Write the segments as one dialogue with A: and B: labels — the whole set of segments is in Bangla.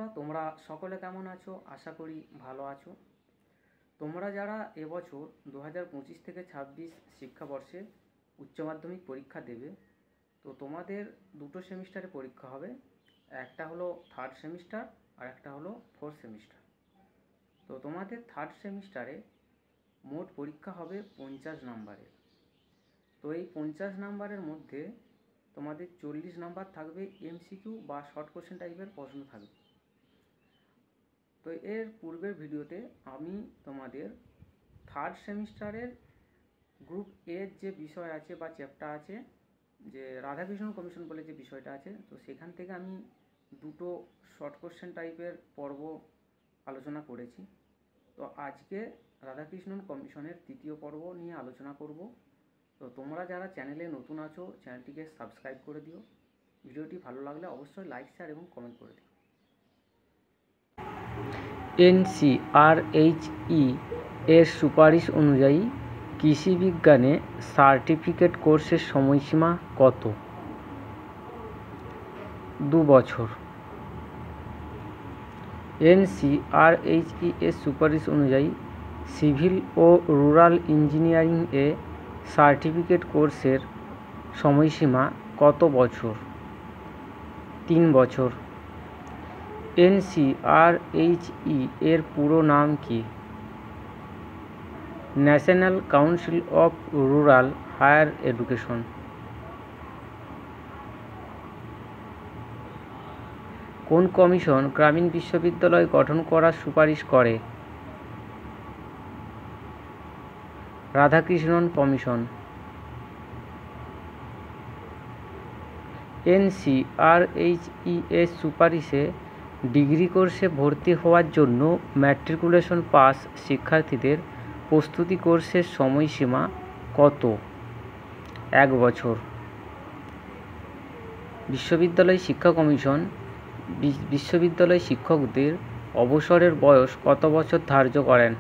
A: বন্ধুরা, তোমরা সকলে কেমন আছো? আশা করি ভালো আছো। তোমরা যারা এবছর 2025 থেকে 26 শিক্ষাবর্ষে উচ্চ মাধ্যমিক পরীক্ষা দেবে, তো তোমাদের দুটো সেমিস্টারে পরীক্ষা হবে। একটা হলো থার্ড সেমিস্টার আর একটা হলো ফোর্থ সেমিস্টার। তো তোমাদের থার্ড সেমিস্টারে মোট পরীক্ষা হবে 50 নাম্বারের। তো এই 50 নাম্বারের মধ্যে তোমাদের 40 নাম্বার থাকবে এমসিকিউ বা শর্ট কোশ্চেন টাইপের প্রশ্ন থাকবে। তো এর পূর্বের ভিডিওতে আমি তোমাদের থার্ড সেমিস্টারের গ্রুপ এর যে বিষয় আছে বা চ্যাপ্টার আছে, যে রাধাকৃষ্ণ কমিশন বলে যে বিষয়টা আছে, তো সেখান থেকে আমি দুটো শর্ট কোশ্চেন টাইপের পর্ব আলোচনা করেছি। তো আজকে রাধাকৃষ্ণন কমিশনের তৃতীয় পর্ব নিয়ে আলোচনা করব। তো তোমরা যারা চ্যানেলে নতুন আছো, চ্যানেলটিকে সাবস্ক্রাইব করে দিও। ভিডিওটি ভালো লাগলে অবশ্যই লাইক, শেয়ার এবং কমেন্ট করে দিও। NCRHE এর সুপারিশ অনুযায়ী কৃষি বিজ্ঞানে সার্টিফিকেট কোর্সের সময়সীমা কত? 2 বছর। NCRHE এর সুপারিশ অনুযায়ী civil O rural engineering A certificate কোর্সের সময়সীমা কত বছর? 3 বছর। NCRHE এর পুরো নাম কি? National council of rural higher education. কোন কমিশন গ্রামীণ বিশ্ববিদ্যালয় গঠন করার সুপারিশ করে? রাধাকৃষ্ণন কমিশন। NCRHE এর সুপারিশে ডিগ্রি কোর্সে ভর্তি হওয়ার জন্য ম্যাট্রিকুলেশন পাস শিক্ষার্থীদের প্রস্তুতি কোর্সের সময়সীমা কত? 1 বছর। বিশ্ববিদ্যালয় শিক্ষা কমিশন বিশ্ববিদ্যালয় শিক্ষকদের অবসরের বয়স কত বছর ধার্য করেন?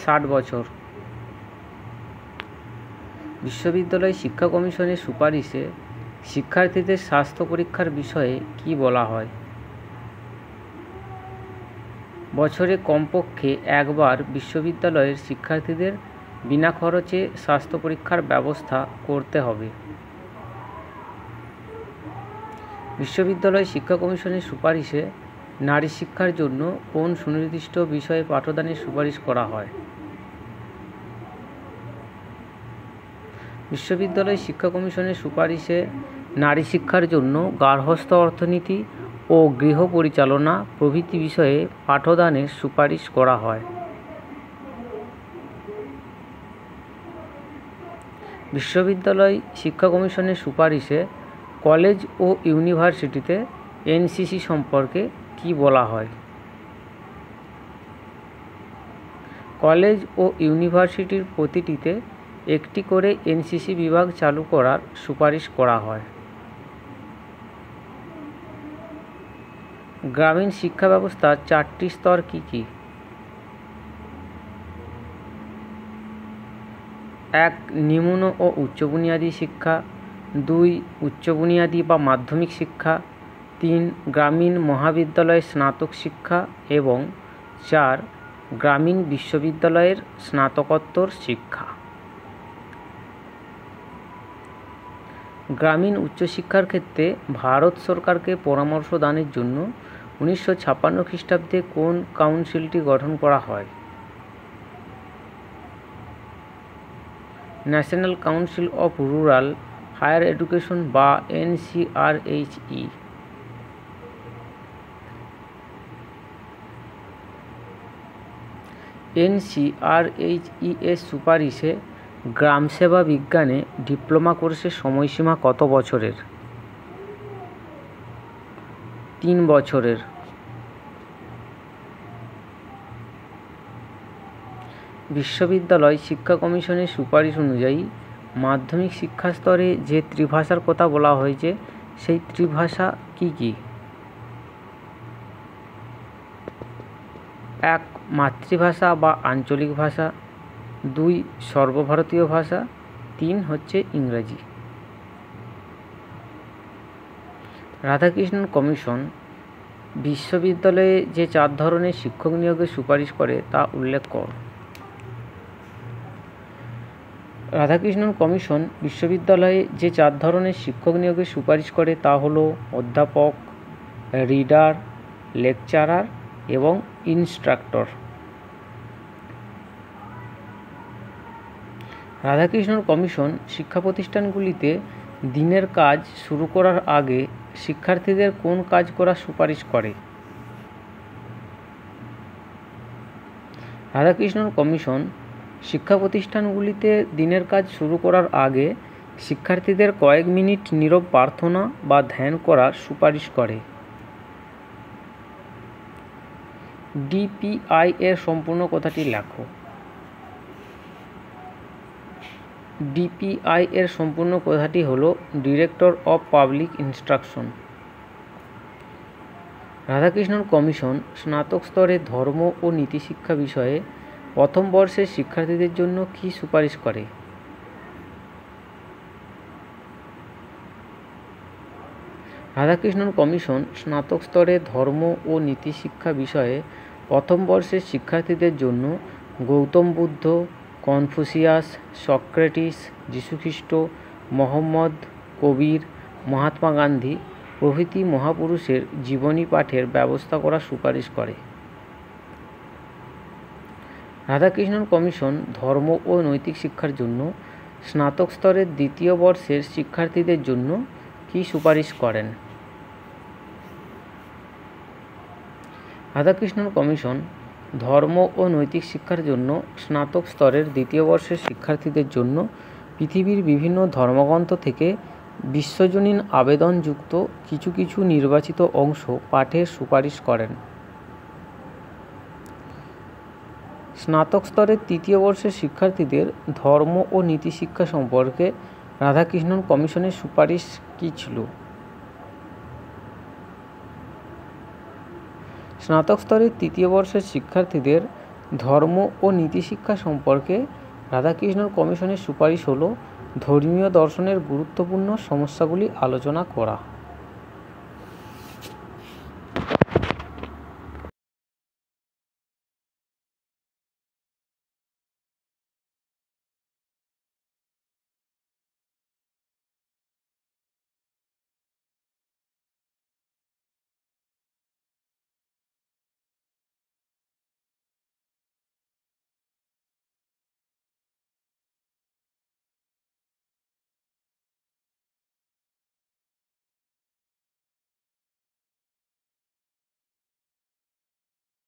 A: 60 বছর। বিশ্ববিদ্যালয় শিক্ষা কমিশনের সুপারিশে শিক্ষার্থীদের স্বাস্থ্য পরীক্ষার বিষয়ে কি বলা হয়? বছরে কমপক্ষে একবার বিশ্ববিদ্যালয়ের শিক্ষার্থীদের বিনা খরচে স্বাস্থ্য পরীক্ষার ব্যবস্থা করতে হবে। বিশ্ববিদ্যালয় শিক্ষা কমিশনের সুপারিশে নারী শিক্ষার জন্য কোন সুনির্দিষ্ট বিষয়ে পাঠদানের সুপারিশ করা হয়? বিশ্ববিদ্যালয় শিক্ষা কমিশনের সুপারিশে নারী শিক্ষার জন্য গার্হস্থ্য অর্থনীতি ও গৃহ পরিচালনা প্রভৃতি বিষয়ে পাঠদানের সুপারিশ করা হয়। বিশ্ববিদ্যালয় শিক্ষা কমিশনের সুপারিশে কলেজ ও ইউনিভার্সিটিতে এনসিসি সম্পর্কে কি বলা হয়? কলেজ ও ইউনিভার্সিটির প্রতিটিতে একটি করে এনসিসি বিভাগ চালু করার সুপারিশ করা হয়। গ্রামীণ শিক্ষা ব্যবস্থার 4টি স্তর কি কি? 1. নিম্ন ও উচ্চ বুনিয়াদী শিক্ষা। 2. উচ্চ বুনিয়াদী বা মাধ্যমিক শিক্ষা। 3. গ্রামীণ মহাবিদ্যালয়ের স্নাতক শিক্ষা এবং 4. গ্রামীণ বিশ্ববিদ্যালয়ের স্নাতকোত্তর শিক্ষা। গ্রামীণ উচ্চশিক্ষার ক্ষেত্রে ভারত সরকারকে পরামর্শ দানের জন্য 1956 খ্রিস্টাব্দে কোন কাউন্সিলটি গঠন করা হয়? National council of rural higher education বা NCRHE। NCRHE এর সুপারিশে গ্রাম সেবা বিজ্ঞানে ডিপ্লোমা কোর্সের সময়সীমা কত বছরের? 3 বছরের। বিশ্ববিদ্যালয় শিক্ষা কমিশনের সুপারিশ অনুযায়ী মাধ্যমিক শিক্ষা স্তরে যে ত্রিভাষার কথা বলা হয়েছে, সেই ত্রিভাষা কি কি? 1. মাতৃভাষা বা আঞ্চলিক ভাষা। 2. সর্বভারতীয় ভাষা। 3 হচ্ছে ইংরেজি। রাধাকৃষ্ণন কমিশন বিশ্ববিদ্যালয়ে যে 4 ধরনের শিক্ষক নিয়োগের সুপারিশ করে তা উল্লেখ কর। রাধাকৃষ্ণন কমিশন বিশ্ববিদ্যালয়ে যে 4 ধরনের শিক্ষক নিয়োগের সুপারিশ করে তা হলো অধ্যাপক, রিডার, লেকচারার এবং ইনস্ট্রাক্টর। রাধাকৃষ্ণন কমিশন শিক্ষা প্রতিষ্ঠানগুলিতে দিনের কাজ শুরু করার আগে শিক্ষার্থীদের কোন কাজ করার সুপারিশ করে? রাধাকৃষ্ণন কমিশন শিক্ষা প্রতিষ্ঠানগুলিতে দিনের কাজ শুরু করার আগে শিক্ষার্থীদের কয়েক মিনিট নীরব প্রার্থনা বা ধ্যান করার সুপারিশ করে। ডিপিআই এর সম্পূর্ণ কথাটি লেখো। ডিপিআই এর সম্পূর্ণ কথাটি হলো director of public instruction. Radhakrishnan commission স্নাতক স্তরে ধর্ম ও নীতিশিক্ষা বিষয়ে প্রথম বর্ষের শিক্ষার্থীদের জন্য কী সুপারিশ করে? রাধাকৃষ্ণন কমিশন স্নাতক স্তরে ধর্ম ও নীতিশিক্ষা বিষয়ে প্রথম বর্ষের শিক্ষার্থীদের জন্য গৌতম বুদ্ধ, কনফুসিয়াস, সক্রেটিস, যীশুখ্রিস্ট, মোহাম্মদ, কবির, মহাত্মা গান্ধী প্রভৃতি মহাপুরুষের জীবনী পাঠের ব্যবস্থা করার সুপারিশ করে। রাধাকৃষ্ণন কমিশন ধর্ম ও নৈতিক শিক্ষার জন্য স্নাতক স্তরের দ্বিতীয় বর্ষের শিক্ষার্থীদের জন্য কী সুপারিশ করেন? রাধাকৃষ্ণন কমিশন ধর্ম ও নৈতিক শিক্ষার জন্য স্নাতক স্তরের দ্বিতীয় বর্ষের শিক্ষার্থীদের জন্য পৃথিবীর বিভিন্ন ধর্মগ্রন্থ থেকে বিশ্বজনীন আবেদনযুক্ত কিছু কিছু নির্বাচিত অংশ পাঠের সুপারিশ করেন। স্নাতক স্তরের তৃতীয় বর্ষের শিক্ষার্থীদের ধর্ম ও নীতিশিক্ষা সম্পর্কে রাধাকৃষ্ণন কমিশনের সুপারিশ কী ছিল? স্নাতক স্তরের তৃতীয় বর্ষের শিক্ষার্থীদের ধর্ম ও নীতিশিক্ষা সম্পর্কে রাধাকৃষ্ণন কমিশনের সুপারিশ হলো ধর্মীয় দর্শনের গুরুত্বপূর্ণ সমস্যাগুলি আলোচনা করা।